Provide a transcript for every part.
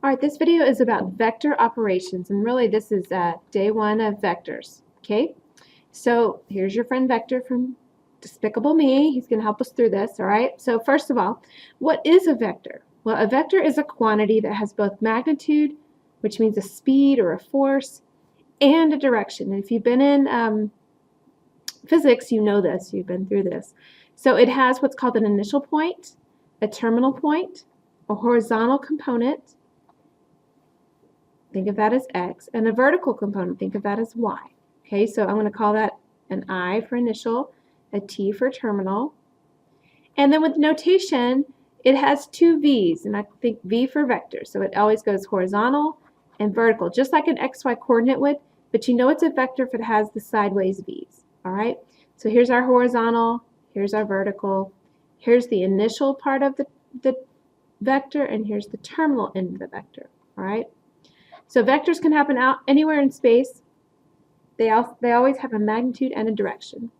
All right, this video is about vector operations, and really this is day one of vectors, okay? So here's your friend Vector from Despicable Me. He's going to help us through this, all right? So first of all, what is a vector? Well, a vector is a quantity that has both magnitude, which means a speed or a force, and a direction. And if you've been in physics, you know this. You've been through this. So it has what's called an initial point, a terminal point, a horizontal component, think of that as x, and a vertical component, think of that as y. Okay, so I'm going to call that an I for initial, a T for terminal. And then with notation, it has two V's, and I think V for vector. So it always goes horizontal and vertical, just like an XY coordinate would, but you know it's a vector if it has the sideways V's. All right, so here's our horizontal, here's our vertical, here's the initial part of the vector, and here's the terminal end of the vector. All right. So vectors can happen out anywhere in space. They always have a magnitude and a direction.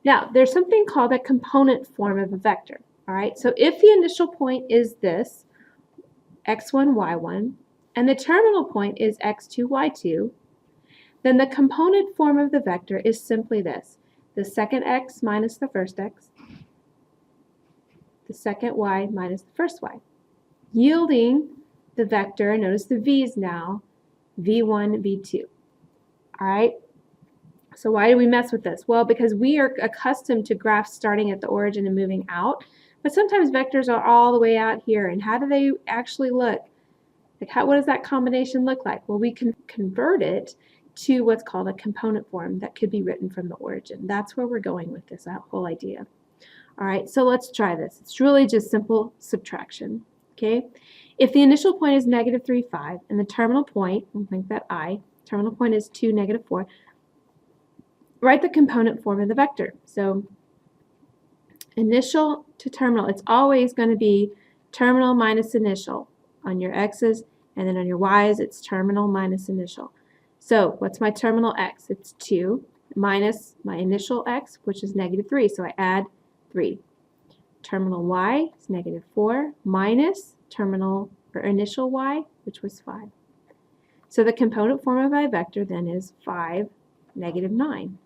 Now, there's something called a component form of a vector. All right. So if the initial point is this, x1, y1, and the terminal point is x2, y2, then the component form of the vector is simply this: the second x minus the first x, the second y minus the first y, yielding the vector, notice the V's now, v1, v2. All right, so why do we mess with this? Well, because we are accustomed to graphs starting at the origin and moving out, but sometimes vectors are all the way out here, and how do they actually look? Like, what does that combination look like? Well, we can convert it to what's called a component form that could be written from the origin. That's where we're going with this whole idea. All right, so let's try this. It's really just simple subtraction, okay? If the initial point is negative 3, 5, and the terminal point, we'll think that I, terminal point is 2, negative 4, write the component form of the vector. So initial to terminal, it's always going to be terminal minus initial on your x's, and then on your y's, it's terminal minus initial. So what's my terminal x? It's 2 minus my initial x, which is negative 3, so I add 3. Terminal y is negative 4 minus terminal or initial y, which was 5. So the component form of my vector then is 5, negative 9.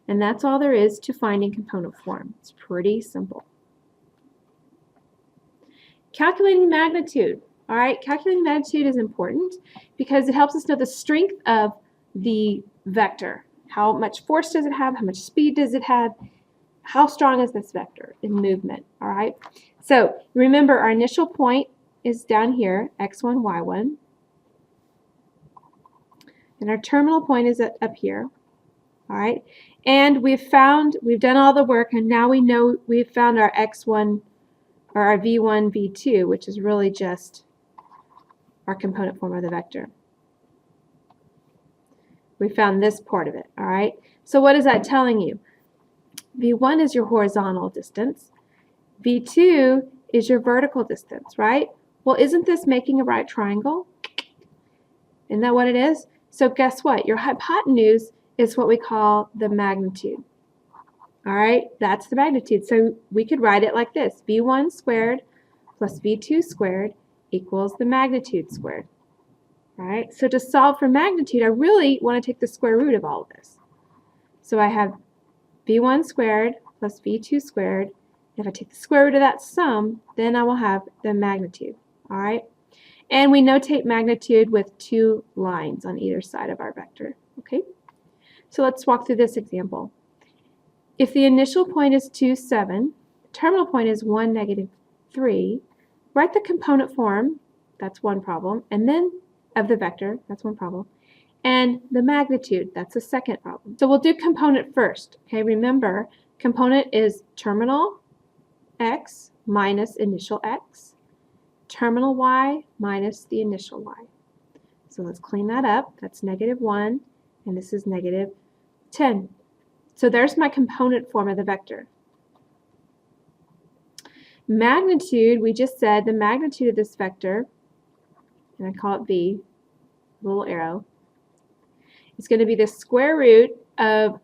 And that's all there is to finding component form. It's pretty simple. Calculating magnitude. All right, calculating magnitude is important because it helps us know the strength of the vector. How much force does it have? How much speed does it have? How strong is this vector in movement? All right, so remember our initial point is down here, x1, y1, and our terminal point is up here. All right, and we've done all the work, and now we know we've found our x1 or our v1, v2, which is really just our component form of the vector. We found this part of it. All right, so what is that telling you? V1 is your horizontal distance. V2 is your vertical distance, right? Well, isn't this making a right triangle? Isn't that what it is? So guess what? Your hypotenuse is what we call the magnitude. All right, that's the magnitude. So we could write it like this: V1 squared plus V2 squared equals the magnitude squared. All right, so to solve for magnitude, I really want to take the square root of all of this. So I have V1 squared plus V2 squared. If I take the square root of that sum, then I will have the magnitude. All right, and we notate magnitude with 2 lines on either side of our vector. Okay, so let's walk through this example. If the initial point is 2, 7, the terminal point is 1, negative 3, write the component form, that's one problem, and then of the vector, that's one problem, and the magnitude, that's the second problem. So we'll do component first. Okay, remember, component is terminal x minus initial x, terminal y minus the initial y. So let's clean that up. That's negative 1, and this is negative 10. So there's my component form of the vector. Magnitude, we just said the magnitude of this vector, and I call it v, little arrow, is going to be the square root of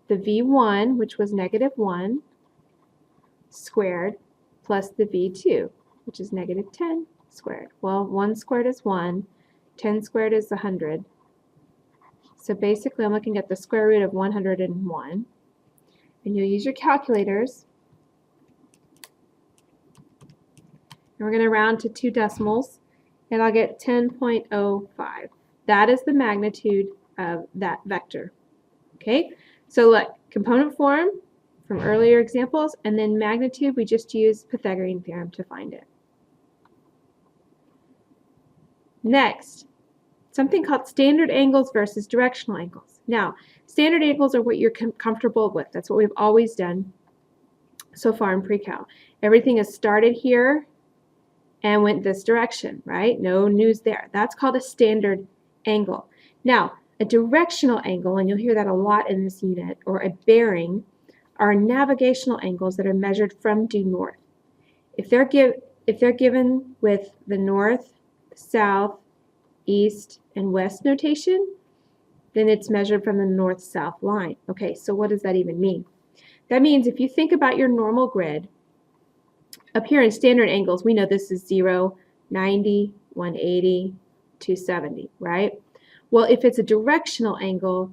the v1, which was negative 1, squared, plus the v2, which is negative 10 squared. Well, 1 squared is 1. 10 squared is 100. So basically, I'm looking at the square root of 101. And you'll use your calculators. And we're going to round to 2 decimals. And I'll get 10.05. That is the magnitude of that vector. Okay? So look, component form from earlier examples, and then magnitude, we just use Pythagorean theorem to find it. Next, something called standard angles versus directional angles. Now, standard angles are what you're comfortable with. That's what we've always done so far in pre-cal. Everything is started here and went this direction, right? No news there. That's called a standard angle. Now, a directional angle, and you'll hear that a lot in this unit, or a bearing, are navigational angles that are measured from due north. If they're given with the north, south, east, and west notation, then it's measured from the north-south line. Okay, so what does that even mean? That means if you think about your normal grid, up here in standard angles, we know this is 0, 90, 180, 270, right? Well, if it's a directional angle,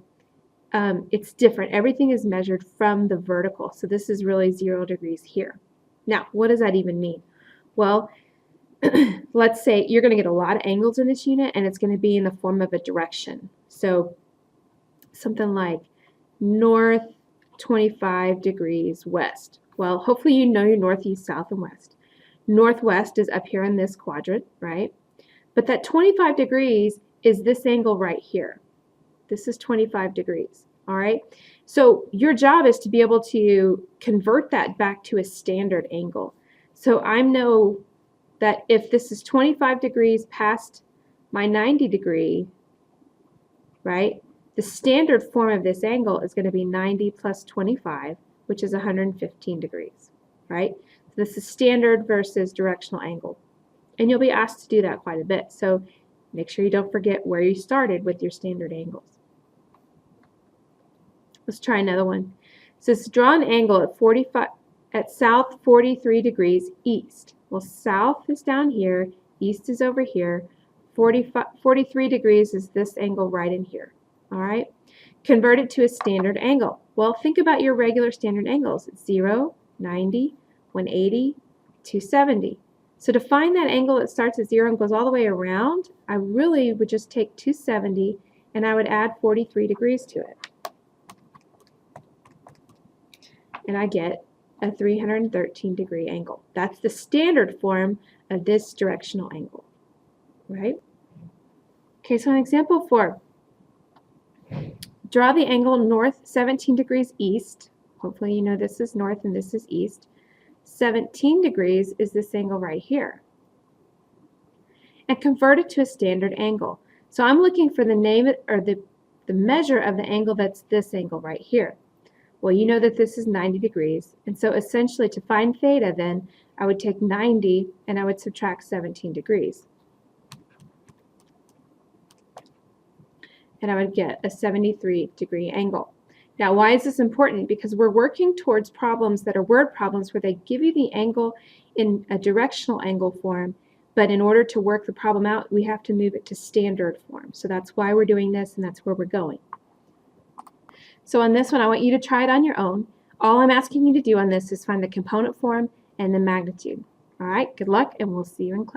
it's different. Everything is measured from the vertical. So this is really 0 degrees here. Now, what does that even mean? Well, let's say you're going to get a lot of angles in this unit, and it's going to be in the form of a direction. So something like north 25 degrees west. Well, hopefully you know your north, east, south, and west. Northwest is up here in this quadrant, right? But that 25 degrees is this angle right here. This is 25 degrees, all right? So your job is to be able to convert that back to a standard angle. So I know that if this is 25 degrees past my 90 degree, right, the standard form of this angle is going to be 90 plus 25, which is 115 degrees, right? So this is standard versus directional angle. And you'll be asked to do that quite a bit. So make sure you don't forget where you started with your standard angles. Let's try another one. So it's draw an angle at south 43 degrees east. Well, south is down here, east is over here. 43 degrees is this angle right in here. All right? Convert it to a standard angle. Well, think about your regular standard angles. It's 0, 90, 180, 270. So to find that angle that starts at 0 and goes all the way around, I really would just take 270 and I would add 43 degrees to it. And I get a 313 degree angle. That's the standard form of this directional angle, right? Okay, so an example 4. Draw the angle north 17 degrees east. Hopefully you know this is north and this is east. 17 degrees is this angle right here. And convert it to a standard angle. So I'm looking for the name or the measure of the angle that's this angle right here. Well, you know that this is 90 degrees. And so essentially to find theta then, I would take 90 and I would subtract 17 degrees. And I would get a 73 degree angle. Now, why is this important? Because we're working towards problems that are word problems where they give you the angle in a directional angle form, but in order to work the problem out, we have to move it to standard form. So that's why we're doing this, and that's where we're going. So on this one, I want you to try it on your own. All I'm asking you to do on this is find the component form and the magnitude. All right, good luck, and we'll see you in class.